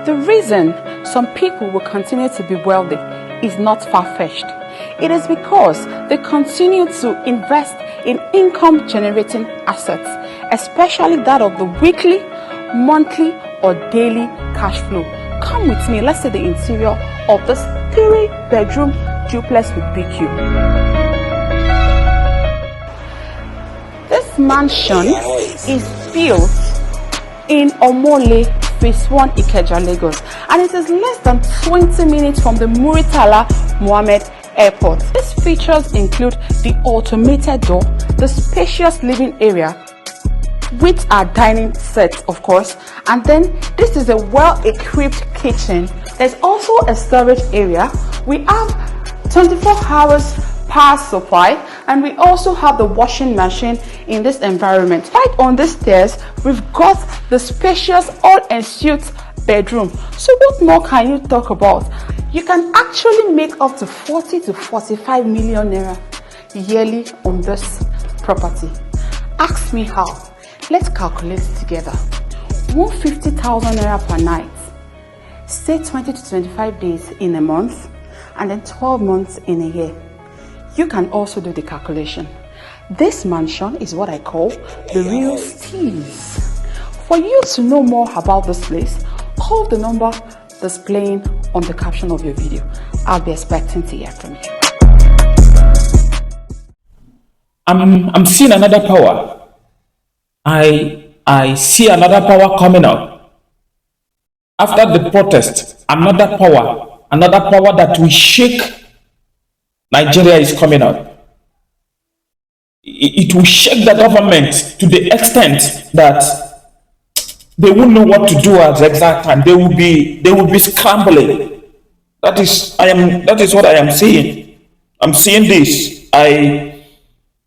The reason some people will continue to be wealthy is not far-fetched. It is because they continue to invest in income-generating assets, especially that of the weekly, monthly, or daily cash flow. Come with me, let's see the interior of this 3-bedroom duplex with BQ. This mansion is built in Omole, Phase 1, Ikeja, Lagos, and it is less than 20 minutes from the Muritala Mohammed Airport. These features include the automated door, the spacious living area with our dining set, of course, and then this is a well-equipped kitchen. There's also a storage area. We have 24 hours power supply, and we also have the washing machine in this environment. Right on the stairs, we've got the spacious all-ensuite bedroom. So what more can you talk about? You can actually make up to 40 to 45 million naira yearly on this property. Ask me how. Let's calculate together. 150,000 naira per night, say 20 to 25 days in a month, and then 12 months in a year. You can also do the calculation. This mansion is what I call the real steez. For you to know more about this place, call the number displaying on the caption of your video. I'll be expecting to hear from you. I'm seeing another power. I see another power coming up. After the protest, another power that will shake Nigeria is coming up. It will shake the government to the extent that they won't know what to do at the exact time. They will be scrambling. That is what I am seeing. I'm seeing this. I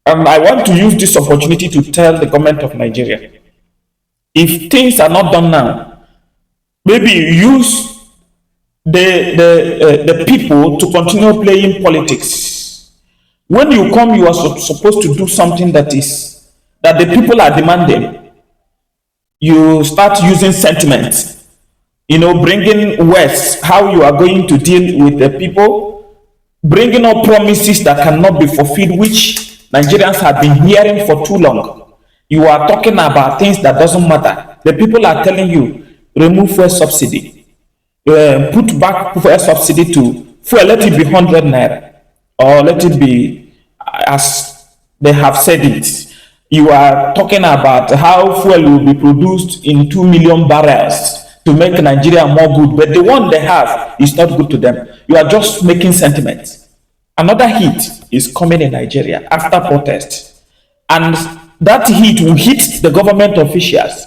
want to use this opportunity to tell the government of Nigeria, if things are not done now, maybe use the people to continue playing politics. When you come, you are supposed to do something that the people are demanding. You start using sentiment, bringing words, how you are going to deal with the people, bringing up promises that cannot be fulfilled, which Nigerians have been hearing for too long. You are talking about things that doesn't matter. The people are telling you, remove fuel subsidy, put back fuel subsidy to fuel, let it be 100 naira, or let it be as they have said it. You are talking about how fuel will be produced in 2 million barrels to make Nigeria more good, but the one they have is not good to them. You are just making sentiments. Another heat is coming in Nigeria after protest, and that heat will hit the government officials.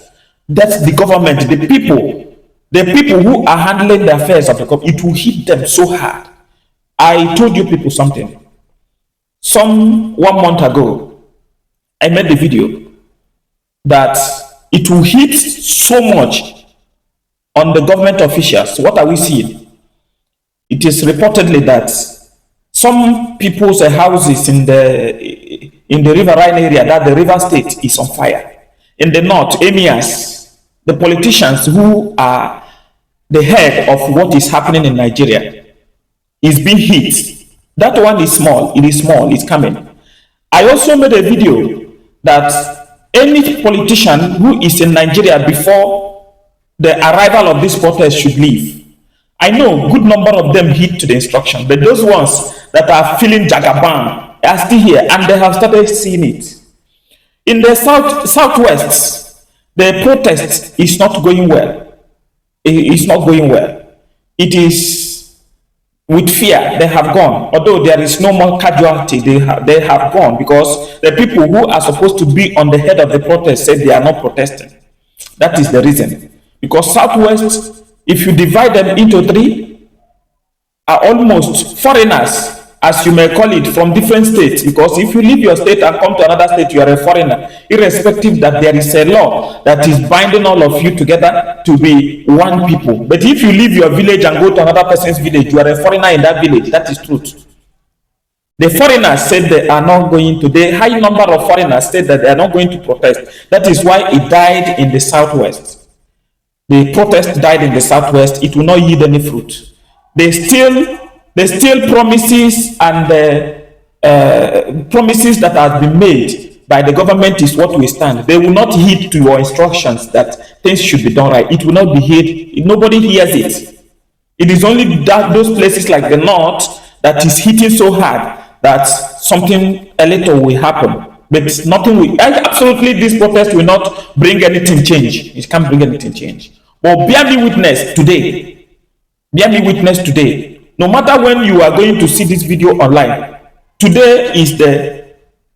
That's the government, the people who are handling the affairs of the government. It will hit them so hard. I told you people something. 1 month ago, I made the video that it will hit so much on the government officials. What are we seeing? It is reportedly that some people's houses in the riverine area, that the river state is on fire. In the north, emirs, the politicians who are the head of what is happening in Nigeria, is being hit. That one is small. It is small. It's coming. I also made a video that any politician who is in Nigeria before the arrival of this protest should leave. I know a good number of them heed to the instruction, but those ones that are feeling jagaban are still here, and they have started seeing it. In the southwest, the protest is not going well. It's not going well. It is with fear. They have gone. Although there is no more casualty, they have gone, because the people who are supposed to be on the head of the protest said they are not protesting. That is the reason. Because southwest, if you divide them into 3, are almost foreigners, as you may call it, from different states. Because if you leave your state and come to another state, you are a foreigner, irrespective that there is a law that is binding all of you together to be one people. But if you leave your village and go to another person's village, you are a foreigner in that village. That is truth. The foreigners said they are not going to, the high number of foreigners said that they are not going to protest. That is why it died in the southwest. the protest died in the southwest, it will not yield any fruit. They still promises, and promises that have been made by the government is what we stand. They will not heed to your instructions that things should be done right. It will not be heard. Nobody hears it. It is only those places like the north that is hitting so hard that something a little will happen. But nothing will, absolutely, this protest will not bring anything change. It can't bring anything change. But bear me witness today. Bear me witness today. No matter when you are going to see this video online, today is the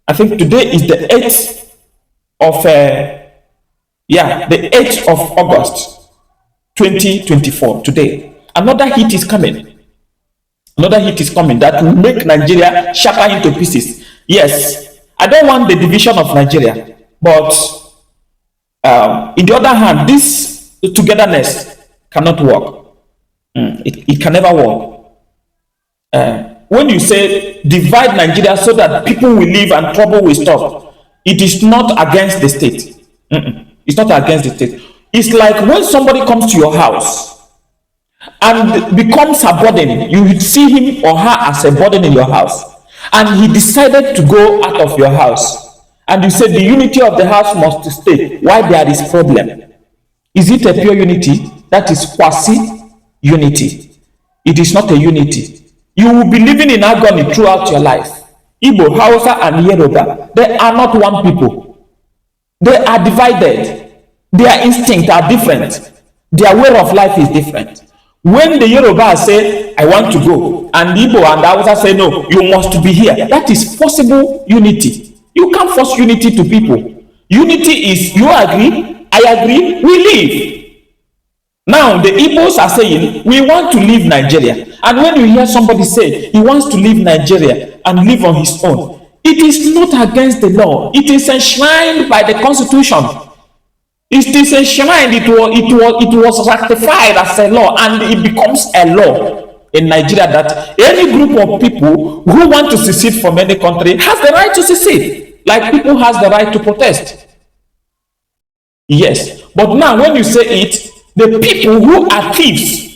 8th of the 8th of August 2024. Today, another heat is coming. Another heat is coming that will make Nigeria shatter into pieces. Yes, I don't want the division of Nigeria, but in the other hand, this togetherness cannot work. It can never work. When you say divide Nigeria so that people will live and trouble will stop, it is not against the state. It's not against the state. It's like when somebody comes to your house and becomes a burden, you see him or her as a burden in your house, and he decided to go out of your house, and you say the unity of the house must stay. Why there is problem? Is it a pure unity? That is quasi unity. It is not a unity. You will be living in agony throughout your life. Igbo, Hausa, and Yoruba, they are not one people. They are divided. Their instincts are different. Their way of life is different. When the Yoruba say, I want to go, and Igbo and Hausa say, no, you must be here, that is forcible unity. You can't force unity to people. Unity is, you agree, I agree, we live. Now, the Igbos are saying, we want to leave Nigeria. And when you hear somebody say, he wants to leave Nigeria and live on his own, it is not against the law. It is enshrined by the Constitution. It is enshrined, it was ratified as a law, and it becomes a law in Nigeria that any group of people who want to secede from any country has the right to secede, like people has the right to protest. Yes, but now when you say it, the people who are thieves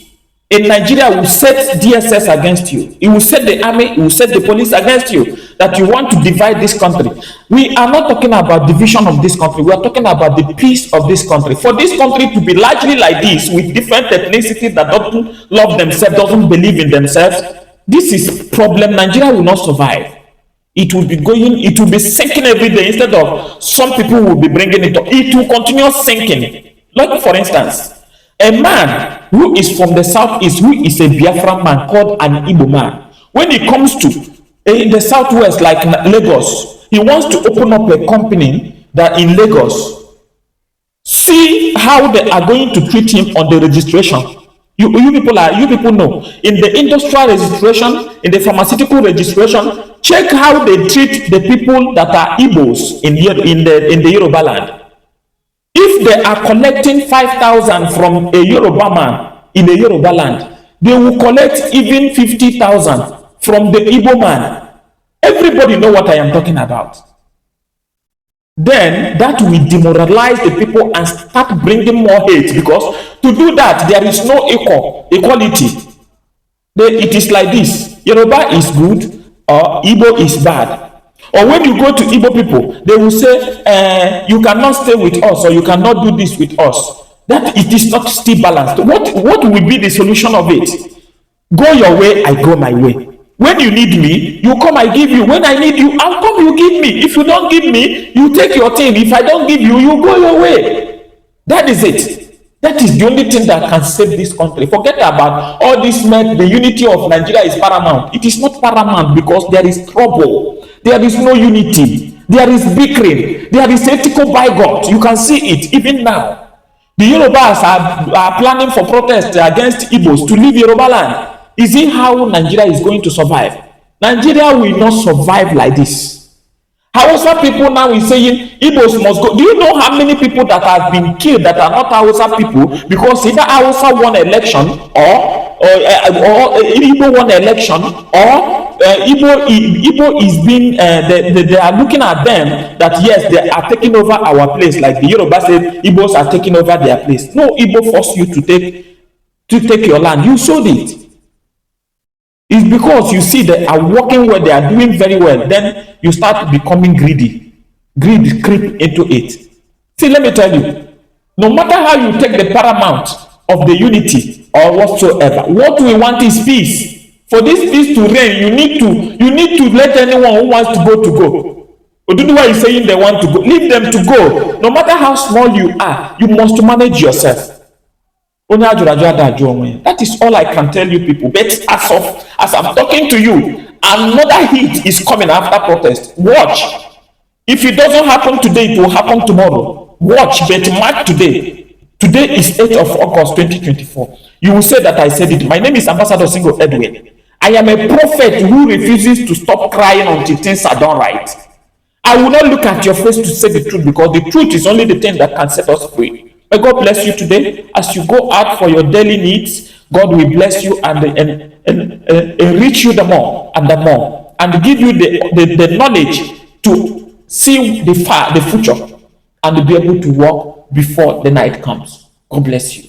in Nigeria will set DSS against you. It will set the army, it will set the police against you, that you want to divide this country. We are not talking about division of this country. We are talking about the peace of this country. For this country to be largely like this, with different ethnicities that don't love themselves, doesn't believe in themselves, this is problem. Nigeria will not survive. It will be going, it will be sinking every day. Instead of some people will be bringing it up, it will continue sinking. Like, for instance, a man who is from the southeast, who is a Biafran man called an Igbo man, when he comes to in the southwest, like Lagos, he wants to open up a company that in Lagos. See how they are going to treat him on the registration. You people know, in the industrial registration, in the pharmaceutical registration, check how they treat the people that are Igbos in the Yoruba land. If they are collecting 5,000 from a Yoruba man in a Yoruba land, they will collect even 50,000 from the Igbo man. Everybody know what I am talking about. Then that will demoralize the people and start bringing more hate, because to do that there is no equality. It is like this: Yoruba is good or Igbo is bad. Or when you go to Igbo people, they will say, you cannot stay with us, or you cannot do this with us. That it is not still balanced. What will be the solution of it? Go your way, I go my way. When you need me, you come, I give you. When I need you, I'll come, you give me. If you don't give me, you take your thing. If I don't give you, you go your way. That is it. That is the only thing that can save this country. Forget about all this mess. The unity of Nigeria is paramount. It is not paramount because there is trouble. There is no unity. There is bickering. There is ethical bigot. You can see it even now. The Yorubas are planning for protests against Igbos to leave Yoruba land. Is it how Nigeria is going to survive? Nigeria will not survive like this. Hausa people now is saying Igbos must go. Do you know how many people that have been killed that are not Hausa people because either Hausa won election or Igbo won election, or Igbo is being, they are looking at them that yes, they are taking over our place. Like the Yoruba said, Igbos are taking over their place. No, Igbo forced you to take your land. You sold it. It's because you see they are working well, they are doing very well. Then you start becoming greedy. Greed creep into it. See, let me tell you, no matter how you take the paramount of the unity or whatsoever, what we want is peace. For this peace to reign, you need to let anyone who wants to go. Oduduwa is saying they want to go. Leave them to go. No matter how small you are, you must manage yourself. That is all I can tell you, people. But as I'm talking to you, another heat is coming after protest. Watch. If it doesn't happen today, it will happen tomorrow. Watch, but mark today. Today is 8th of August 2024. You will say that I said it. My name is Ambassador Single Edwin. I am a prophet who refuses to stop crying until things are done right. I will not look at your face to say the truth, because the truth is only the thing that can set us free. May God bless you today. As you go out for your daily needs, God will bless you and enrich you the more, and give you the knowledge to see the future and be able to walk before the night comes. God bless you.